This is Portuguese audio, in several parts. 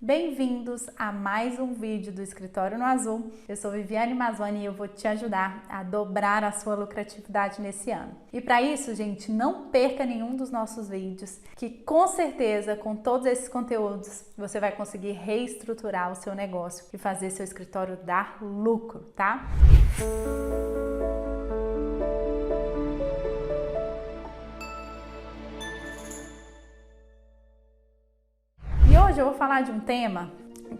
Bem-vindos a mais um vídeo do Escritório no Azul. Eu sou Viviane Mazzoni e eu vou te ajudar a dobrar a sua lucratividade nesse ano. E para isso, gente, não perca nenhum dos nossos vídeos, que com certeza, com todos esses conteúdos, você vai conseguir reestruturar o seu negócio e fazer seu escritório dar lucro, tá? Hoje eu vou falar de um tema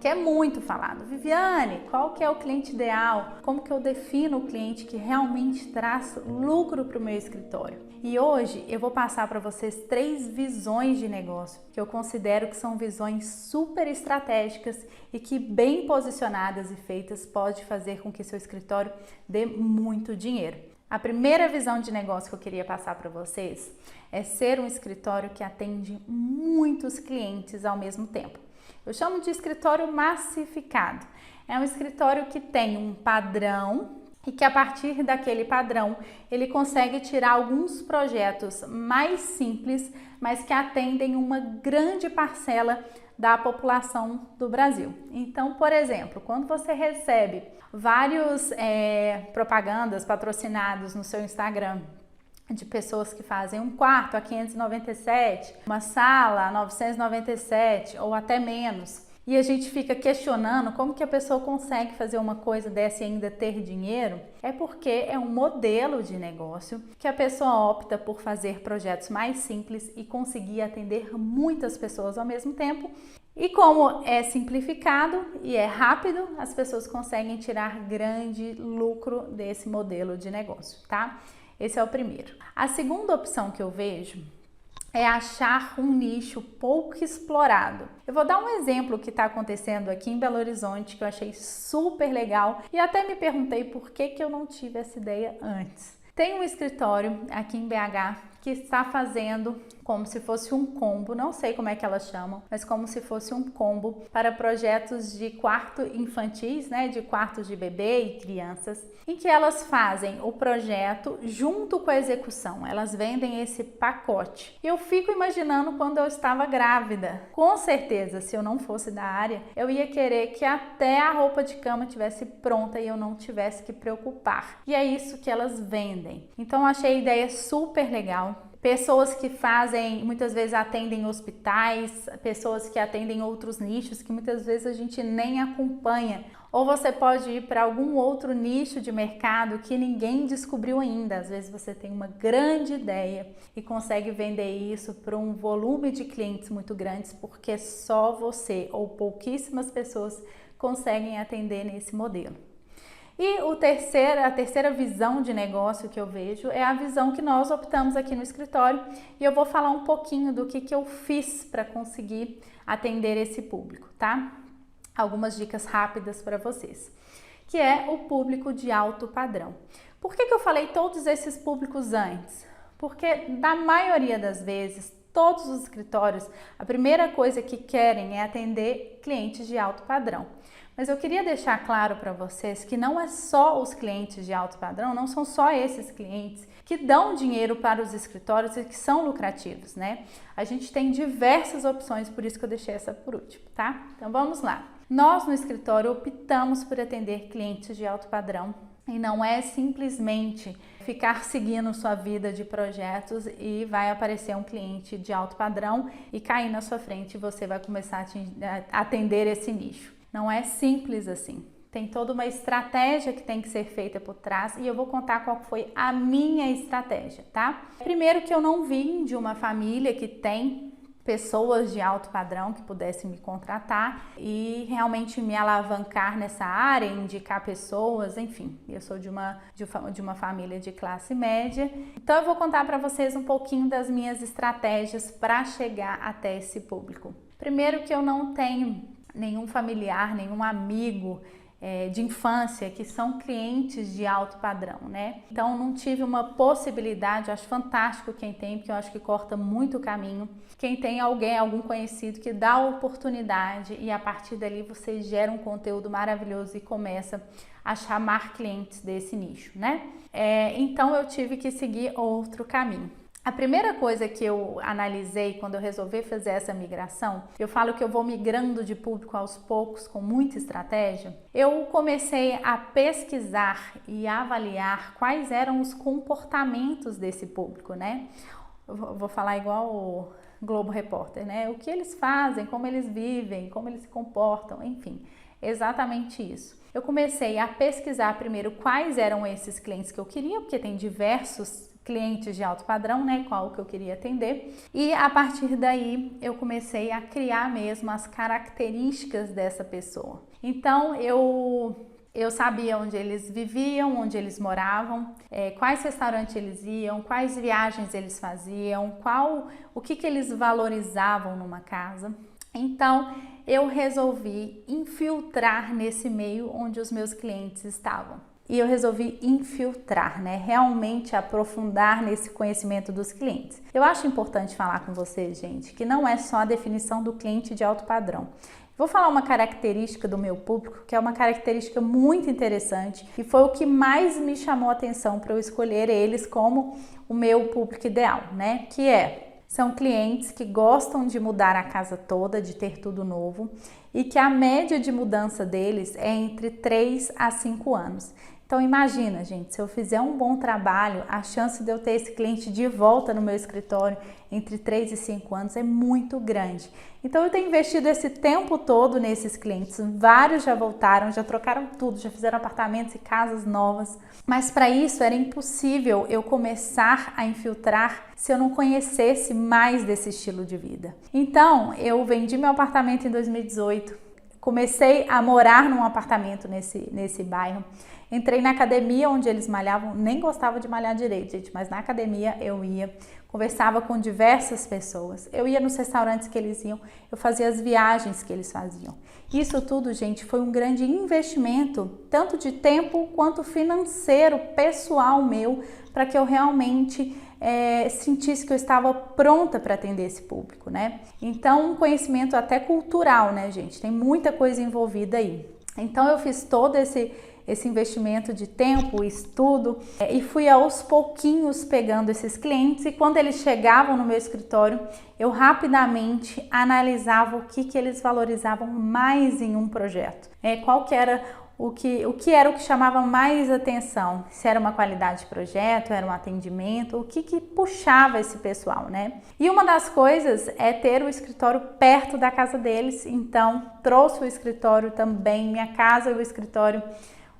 que é muito falado. Viviane, qual que é o cliente ideal? Como que eu defino o cliente que realmente traz lucro para o meu escritório? E hoje eu vou passar para vocês 3 visões de negócio que eu considero que são visões super estratégicas e que bem posicionadas e feitas pode fazer com que seu escritório dê muito dinheiro. A primeira visão de negócio que eu queria passar para vocês é ser um escritório que atende muitos clientes ao mesmo tempo. Eu chamo de escritório massificado. É um escritório que tem um padrão e que a partir daquele padrão ele consegue tirar alguns projetos mais simples, mas que atendem uma grande parcela da população do Brasil. Então, por exemplo, quando você recebe vários propagandas patrocinados no seu Instagram de pessoas que fazem um quarto a 597, uma sala a 997 ou até menos, e a gente fica questionando como que a pessoa consegue fazer uma coisa dessa e ainda ter dinheiro, é porque é um modelo de negócio que a pessoa opta por fazer projetos mais simples e conseguir atender muitas pessoas ao mesmo tempo. E como é simplificado e é rápido, as pessoas conseguem tirar grande lucro desse modelo de negócio, tá? Esse é o primeiro. A segunda opção que eu vejo é achar um nicho pouco explorado. Eu vou dar um exemplo que está acontecendo aqui em Belo Horizonte que eu achei super legal e até me perguntei por que eu não tive essa ideia antes. Tem um escritório aqui em BH que está fazendo como se fosse um combo, não sei como é que elas chamam, mas como se fosse um combo para projetos de quarto infantis, né, de quartos de bebê e crianças, em que elas fazem o projeto junto com a execução, elas vendem esse pacote. Eu fico imaginando quando eu estava grávida, com certeza, se eu não fosse da área, eu ia querer que até a roupa de cama estivesse pronta e eu não tivesse que preocupar. E é isso que elas vendem. Então eu achei a ideia super legal. Pessoas que fazem, muitas vezes atendem hospitais, pessoas que atendem outros nichos que muitas vezes a gente nem acompanha. Ou você pode ir para algum outro nicho de mercado que ninguém descobriu ainda. Às vezes você tem uma grande ideia e consegue vender isso para um volume de clientes muito grandes porque só você ou pouquíssimas pessoas conseguem atender nesse modelo. E a terceira visão de negócio que eu vejo é a visão que nós optamos aqui no escritório e eu vou falar um pouquinho do que eu fiz para conseguir atender esse público, tá? Algumas dicas rápidas para vocês, que é o público de alto padrão. Por que eu falei todos esses públicos antes? Porque na maioria das vezes, todos os escritórios, a primeira coisa que querem é atender clientes de alto padrão. Mas eu queria deixar claro para vocês que não é só os clientes de alto padrão, não são só esses clientes que dão dinheiro para os escritórios e que são lucrativos, né? A gente tem diversas opções, por isso que eu deixei essa por último, tá? Então vamos lá. Nós no escritório optamos por atender clientes de alto padrão e não é simplesmente ficar seguindo sua vida de projetos e vai aparecer um cliente de alto padrão e cair na sua frente e você vai começar a atender esse nicho. Não é simples assim. Tem toda uma estratégia que tem que ser feita por trás e eu vou contar qual foi a minha estratégia, tá? Primeiro que eu não vim de uma família que tem pessoas de alto padrão que pudessem me contratar e realmente me alavancar nessa área, indicar pessoas, enfim. Eu sou de uma família de classe média. Então eu vou contar para vocês um pouquinho das minhas estratégias para chegar até esse público. Primeiro que eu não tenho nenhum familiar, nenhum amigo de infância que são clientes de alto padrão, né? Então não tive uma possibilidade, eu acho fantástico quem tem, porque eu acho que corta muito o caminho. Quem tem algum conhecido que dá a oportunidade e a partir dali você gera um conteúdo maravilhoso e começa a chamar clientes desse nicho, né? Então eu tive que seguir outro caminho. A primeira coisa que eu analisei quando eu resolvi fazer essa migração, eu falo que eu vou migrando de público aos poucos com muita estratégia. Eu comecei a pesquisar e avaliar quais eram os comportamentos desse público, né? Eu vou falar igual o Globo Repórter, né? O que eles fazem, como eles vivem, como eles se comportam, enfim, exatamente isso. Eu comecei a pesquisar primeiro quais eram esses clientes que eu queria, porque tem diversos clientes de alto padrão, né, qual que eu queria atender, e a partir daí eu comecei a criar mesmo as características dessa pessoa. Então eu sabia onde eles viviam, onde eles moravam, quais restaurantes eles iam, quais viagens eles faziam, o que eles valorizavam numa casa. Então eu resolvi infiltrar nesse meio onde os meus clientes estavam. E eu resolvi infiltrar, né? Realmente aprofundar nesse conhecimento dos clientes. Eu acho importante falar com vocês, gente, que não é só a definição do cliente de alto padrão. Vou falar uma característica do meu público, que é uma característica muito interessante e foi o que mais me chamou a atenção para eu escolher eles como o meu público ideal, né? São clientes que gostam de mudar a casa toda, de ter tudo novo e que a média de mudança deles é entre 3 a 5 anos. Então imagina, gente, se eu fizer um bom trabalho, a chance de eu ter esse cliente de volta no meu escritório entre 3 e 5 anos é muito grande. Então eu tenho investido esse tempo todo nesses clientes, vários já voltaram, já trocaram tudo, já fizeram apartamentos e casas novas, mas para isso era impossível eu começar a infiltrar se eu não conhecesse mais desse estilo de vida. Então eu vendi meu apartamento em 2018, comecei a morar num apartamento nesse bairro. Entrei na academia onde eles malhavam, nem gostava de malhar direito, gente, mas na academia eu ia, conversava com diversas pessoas, eu ia nos restaurantes que eles iam, eu fazia as viagens que eles faziam. Isso tudo, gente, foi um grande investimento, tanto de tempo quanto financeiro, pessoal meu, para que eu realmente sentisse que eu estava pronta para atender esse público, né? Então, um conhecimento até cultural, né, gente? Tem muita coisa envolvida aí. Então, eu fiz todo esse investimento de tempo, estudo e fui aos pouquinhos pegando esses clientes e quando eles chegavam no meu escritório, eu rapidamente analisava o que eles valorizavam mais em um projeto. Qual que era o que era o que chamava mais atenção, se era uma qualidade de projeto, era um atendimento, o que puxava esse pessoal, né? E uma das coisas é ter o escritório perto da casa deles, então trouxe o escritório também, minha casa e o escritório.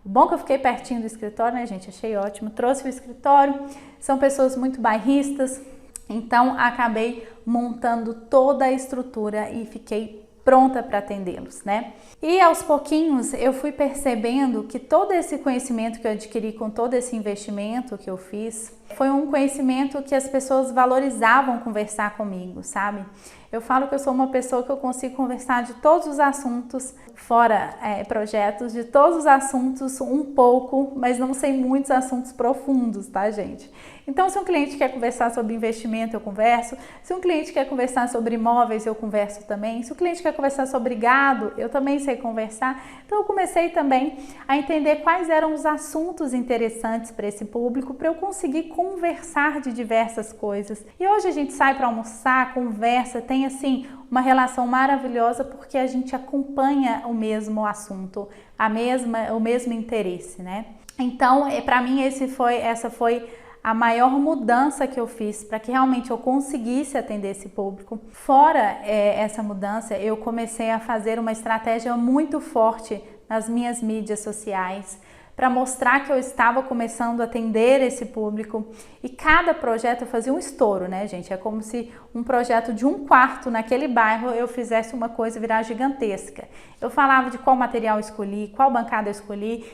O bom que eu fiquei pertinho do escritório, né, gente? Achei ótimo. Trouxe o escritório, são pessoas muito bairristas, então acabei montando toda a estrutura e fiquei pronta para atendê-los, né? E aos pouquinhos eu fui percebendo que todo esse conhecimento que eu adquiri com todo esse investimento que eu fiz foi um conhecimento que as pessoas valorizavam conversar comigo, sabe? Eu falo que eu sou uma pessoa que eu consigo conversar de todos os assuntos, fora projetos, de todos os assuntos um pouco, mas não sei muitos assuntos profundos, tá, gente? Então, se um cliente quer conversar sobre investimento, eu converso. Se um cliente quer conversar sobre imóveis, eu converso também. Se o cliente quer conversar sobre gado, eu também sei conversar. Então, eu comecei também a entender quais eram os assuntos interessantes para esse público, para eu conseguir conversar de diversas coisas. E hoje a gente sai para almoçar, conversa, tem assim uma relação maravilhosa porque a gente acompanha o mesmo assunto, o mesmo interesse, né? Então, para mim essa foi a maior mudança que eu fiz para que realmente eu conseguisse atender esse público. Fora essa mudança, eu comecei a fazer uma estratégia muito forte nas minhas mídias sociais para mostrar que eu estava começando a atender esse público e cada projeto eu fazia um estouro, né, gente? É como se um projeto de um quarto naquele bairro eu fizesse uma coisa virar gigantesca. Eu falava de qual material eu escolhi, qual bancada eu escolhi,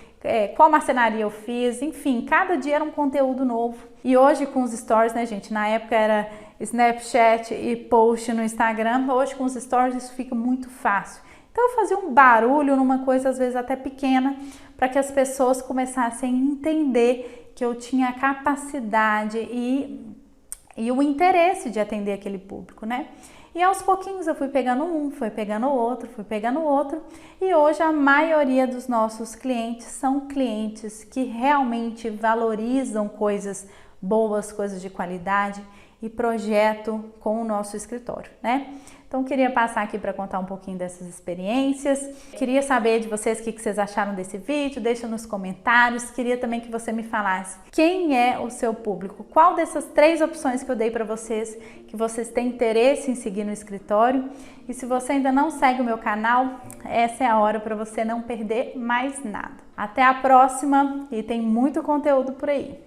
qual marcenaria eu fiz, enfim, cada dia era um conteúdo novo. E hoje com os stories, né, gente? Na época era Snapchat e post no Instagram, hoje com os stories isso fica muito fácil. Então eu fazia um barulho numa coisa às vezes até pequena para que as pessoas começassem a entender que eu tinha a capacidade e o interesse de atender aquele público, né? E aos pouquinhos eu fui pegando fui pegando outro e hoje a maioria dos nossos clientes são clientes que realmente valorizam coisas boas, coisas de qualidade e projeto com o nosso escritório, né? Então, queria passar aqui para contar um pouquinho dessas experiências. Queria saber de vocês o que vocês acharam desse vídeo, deixa nos comentários. Queria também que você me falasse quem é o seu público, qual dessas 3 opções que eu dei para vocês, que vocês têm interesse em seguir no escritório. E se você ainda não segue o meu canal, essa é a hora para você não perder mais nada. Até a próxima e tem muito conteúdo por aí.